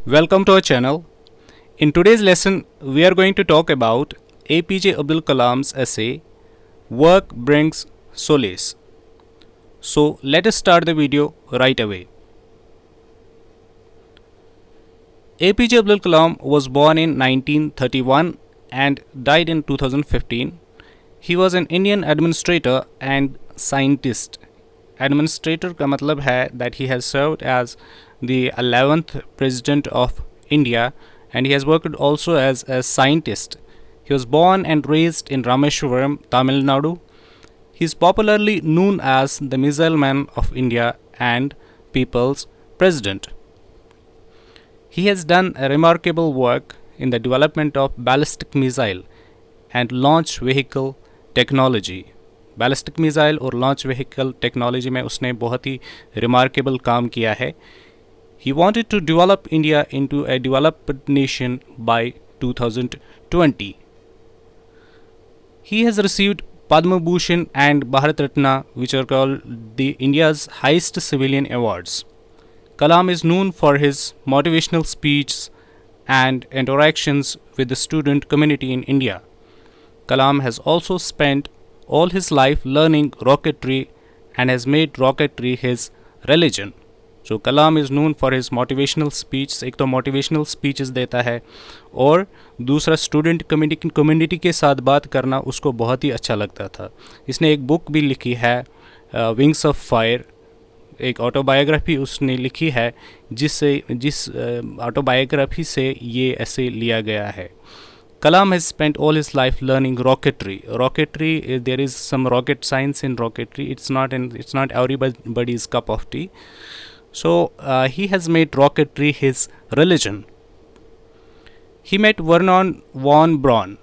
Welcome to our channel. In today's lesson, we are going to talk about APJ Abdul Kalam's essay, Work Brings Solace. So let us start the video right away. APJ Abdul Kalam was born in 1931 and died in 2015. He was an Indian administrator and scientist. Administrator का मतलब है that he has served as the 11th President of India and he has worked also as a scientist. He was born and raised in Rameshwaram, Tamil Nadu. He is popularly known as the Missile Man of India and People's President. He has done a remarkable work in the development of ballistic missile and launch vehicle technology. Ballistic missile और launch vehicle technology में उसने बहुत ही remarkable काम किया है. He wanted to develop India into a developed nation by 2020. He has received Padma Bhushan and Bharat Ratna, which are called the India's highest civilian awards. Kalam is known for his motivational speeches and interactions with the student community in India. Kalam has also spent all his life learning rocketry and has made rocketry his religion. So Kalam is known for his motivational speeches. एक तो motivational speeches देता है और दूसरा student community के साथ बात करना उसको बहुत ही अच्छा लगता था. इसने एक बुक भी लिखी है विंग्स ऑफ फायर, एक ऑटोबायोग्राफी उसने लिखी है जिस ऑटोबायोग्राफी से ये ऐसे लिया गया है. Kalam has spent all his life learning rocketry. Rocketry, there is some rocket science in rocketry. It's not everybody's cup of tea. So he has made rocketry his religion. He met Vernon von Braun,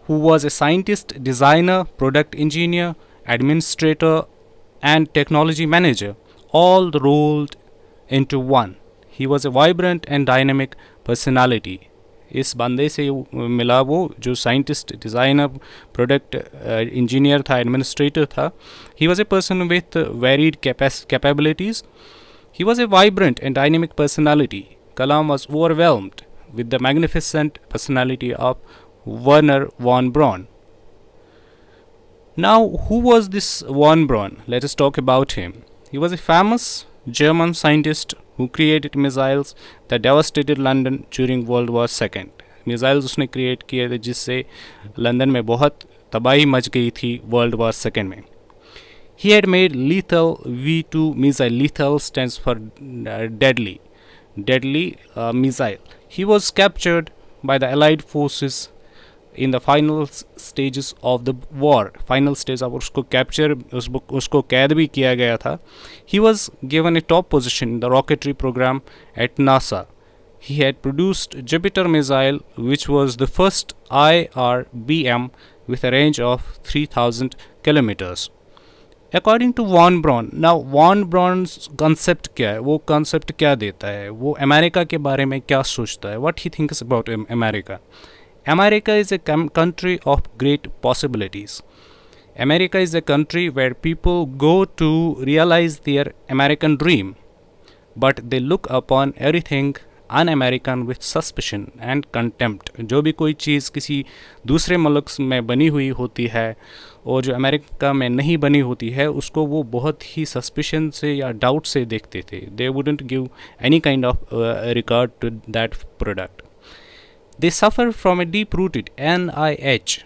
who was a scientist, designer, product engineer, administrator, and technology manager, all rolled into one. He was a vibrant and dynamic personality. इस बंदे से मिला वो जो scientist, designer, product engineer था, administrator था. He was a person with varied capabilities. He was a vibrant and dynamic personality. Kalam was overwhelmed with the magnificent personality of Werner von Braun. Now, who was this von Braun? Let us talk about him. He was a famous German scientist who created missiles that devastated London during World War II. Missiles उसने create किए थे जिससे London में बहुत तबाही much गई थी world war second में. He had made lethal V2 missile. Lethal stands for deadly missile. He was captured by the Allied forces in the final stages of the war. Final stage अब उसको capture उसको कैद भी किया गया था. He was given a top position in the rocketry program at NASA. He had produced Jupiter missile, which was the first IRBM with a range of 3,000 kilometers. According to von Braun, now von Braun's concept क्या है, वो concept क्या देता है, वो America के बारे में क्या सोचता है, what he thinks about America. America is a country of great possibilities. America is a country where people go to realize their American dream, but they look upon everything un-American with suspicion and contempt. जो भी कोई चीज़ किसी दूसरे मुल्क में बनी हुई होती है और जो अमेरिका में नहीं बनी होती है उसको वो बहुत ही सस्पिशन से या डाउट से देखते थे. They wouldn't give any kind of regard to that product. They suffer from a deep-rooted NIH,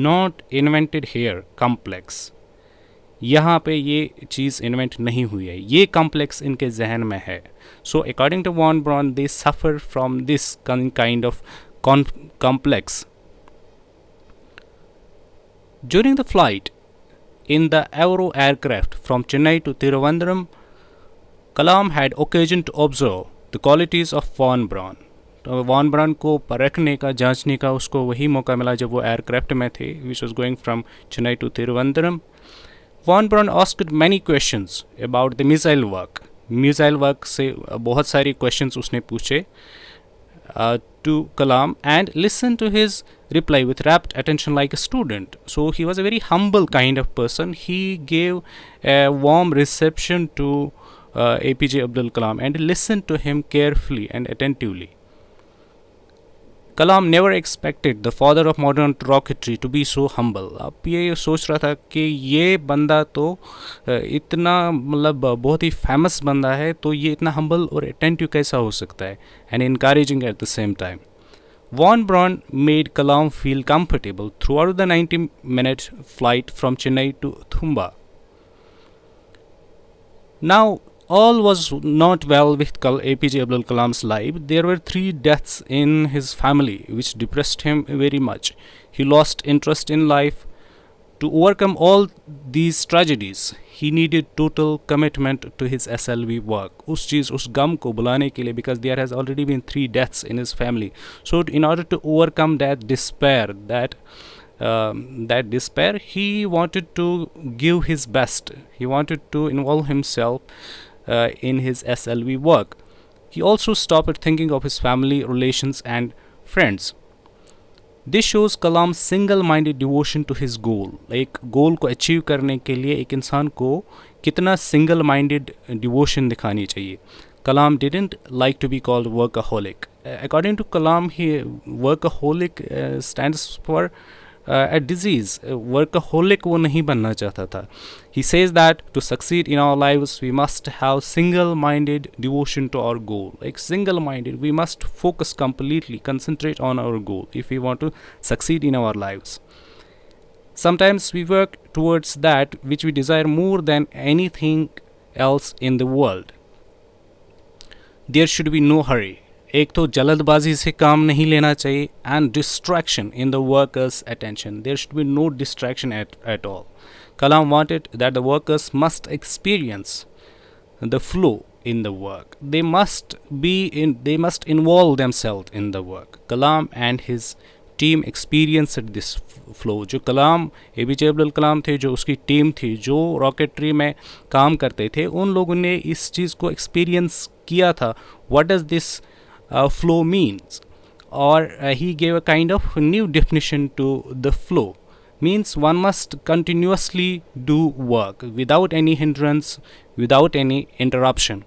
not invented here, complex. यहाँ पे ये चीज़ इन्वेंट नहीं हुई है, ये कॉम्प्लेक्स इनके जहन में है. So according to von Braun they suffer from this kind of complex. During the flight in the Aero aircraft from Chennai to Thiruvananthapuram, Kalam had occasion to observe the qualities of von Braun. तो von brown को परखने का, जांचने का उसको वही मौका मिला जब वो एयरक्राफ्ट में थे, which was going from Chennai to Thiruvananthapuram. Von Braun asked many questions about the missile work. Missile work से बहुत सारी क्वेश्चंस उसने पूछे to Kalam and listen to his reply with rapt attention like a student. So he was a very humble kind of person. He gave a warm reception to APJ Abdul Kalam and listened to him carefully and attentively. Kalam never expected the father of modern rocketry to be so humble. अब ये सोच रहा था कि ये बंदा तो इतना मतलब बहुत ही फेमस बंदा है, तो ये इतना हम्बल और अटेंटिव कैसा हो सकता है, and encouraging at the same time. Von Braun made Kalam feel comfortable throughout the 90-minute flight from Chennai to Thumba. Now, all was not well with APJ Abdul Kalam's life. There were 3 deaths in his family, which depressed him very much. He lost interest in life. To overcome all these tragedies, he needed total commitment to his SLV work. उस गम को बुलाने के लिए, because there has already been 3 deaths in his family. So in order to overcome that despair, he wanted to give his best. He wanted to involve himself in his SLV work. He also stopped thinking of his family, relations and friends. This shows Kalam's single-minded devotion to his goal. एक गोल को achieve करने के लिए एक इंसान को कितना single-minded devotion दिखानी चाहिए. Kalam didn't like to be called workaholic. According to Kalam, workaholic stands for a disease. Workaholic वो नहीं बनना चाहता था. He says that to succeed in our lives, we must have single-minded devotion to our goal. Like single-minded, we must focus completely, concentrate on our goal if we want to succeed in our lives. Sometimes we work towards that which we desire more than anything else in the world. There should be no hurry. एक तो जल्दबाजी से काम नहीं लेना चाहिए, and distraction in the workers' attention. There should be no distraction at all. Kalam wanted that the workers must experience the flow in the work. They must involve themselves in the work. Kalam and his team experienced this flow. जो कलाम APJ Abdul Kalam थे, जो उसकी team थी, जो rocketry में काम करते थे, उन लोगों ने इस चीज़ को एक्सपीरियंस किया था. What does this flow means? Or he gave a kind of new definition to the flow. Means one must continuously do work without any hindrance, without any interruption.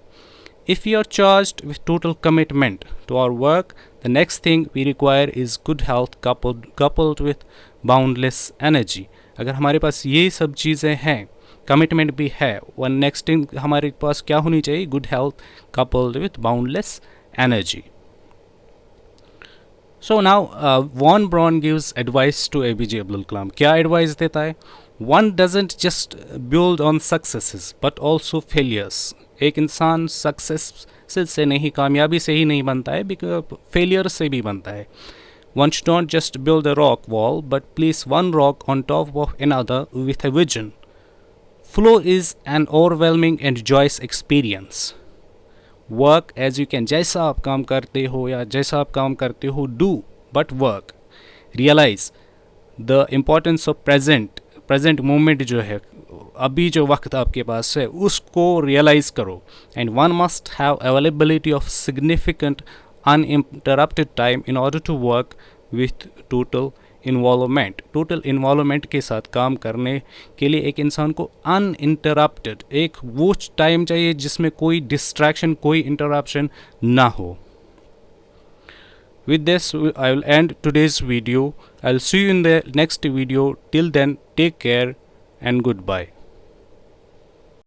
If we are charged with total commitment to our work, the next thing we require is good health coupled with boundless energy. अगर हमारे पास ये सब चीज़ें हैं, commitment भी है, और next thing हमारे पास क्या होनी चाहिए? Good health coupled with boundless energy. So now Von Braun gives advice to APJ Abdul Kalam. क्या एडवाइस देता है? One doesn't just build on successes but also failures. एक इंसान सक्सेस से नहीं, कामयाबी से ही नहीं बनता है, बिकॉज फेलियर से भी बनता है. One should not just build a rock wall but place one rock on top of another with a vision. Flow is an overwhelming and joyous experience. Work as you can. जैसा आप काम करते हो या जैसा आप काम करते हो, do but work. Realize the importance of present moment जो है, अभी जो वक्त आपके पास है उसको रियलाइज़ करो. And one must have availability of significant uninterrupted time in order to work with total involvement के साथ काम करने के लिए एक इंसान को अनइंटरप्टेड एक वो टाइम चाहिए जिसमें कोई डिस्ट्रैक्शन, कोई इंटरप्शन ना हो. With this, I will end today's video. I'll see you in the next video. Till then, take care and goodbye.